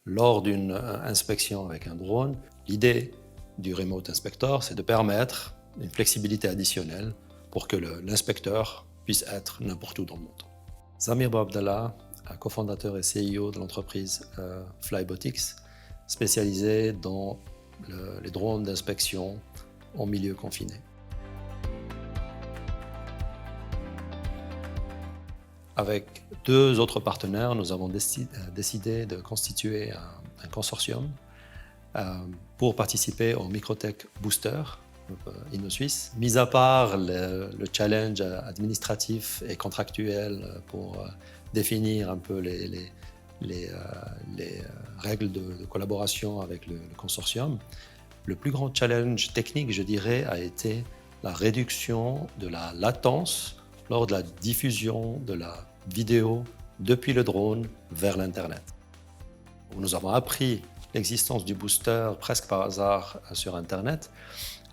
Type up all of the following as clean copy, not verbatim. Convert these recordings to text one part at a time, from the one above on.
lors d'une inspection avec un drone, l'idée du Remote Inspector, c'est de permettre une flexibilité additionnelle pour que l'inspecteur puisse être n'importe où dans le monde. Zamir Bouabdallah, cofondateur et CEO de l'entreprise Flybotics, spécialisée dans les drones d'inspection en milieu confiné. Avec deux autres partenaires, nous avons décidé de constituer un consortium pour participer au Microtech Booster Innosuisse. Mis à part le challenge administratif et contractuel pour définir un peu les règles de collaboration avec le consortium, le plus grand challenge technique, je dirais, a été la réduction de la latence lors de la diffusion de la vidéo depuis le drone vers l'Internet. Nous avons appris l'existence du booster presque par hasard sur Internet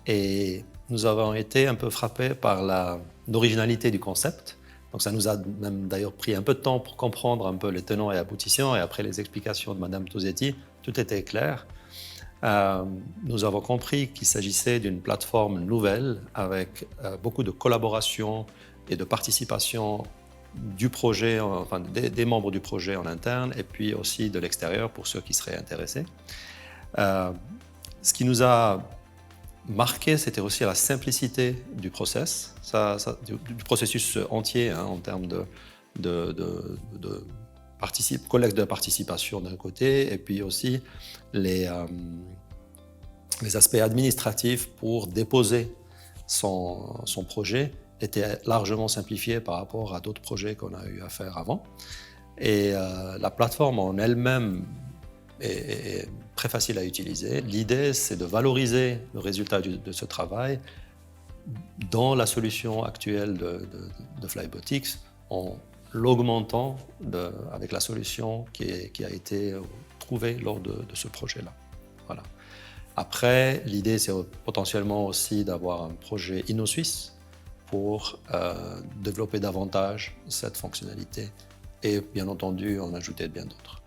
et nous avons été un peu frappés par l'originalité du concept. Donc ça nous a même d'ailleurs pris un peu de temps pour comprendre un peu les tenants et aboutissants, et après les explications de Madame Tosetti, tout était clair. Nous avons compris qu'il s'agissait d'une plateforme nouvelle avec beaucoup de collaboration et de participation du projet, enfin des membres du projet en interne, et puis aussi de l'extérieur pour ceux qui seraient intéressés. Ce qui nous a marqué, c'était aussi la simplicité du process, du processus entier, hein, en termes de collecte de participation d'un côté, et puis aussi les aspects administratifs pour déposer son projet était largement simplifié par rapport à d'autres projets qu'on a eu à faire avant. Et la plateforme en elle-même est très facile à utiliser. L'idée, c'est de valoriser le résultat de ce travail dans la solution actuelle de Flybotics en l'augmentant avec la solution qui a été trouvée lors de ce projet-là. Voilà. Après, l'idée, c'est potentiellement aussi d'avoir un projet Innosuisse pour développer davantage cette fonctionnalité et bien entendu en ajouter bien d'autres.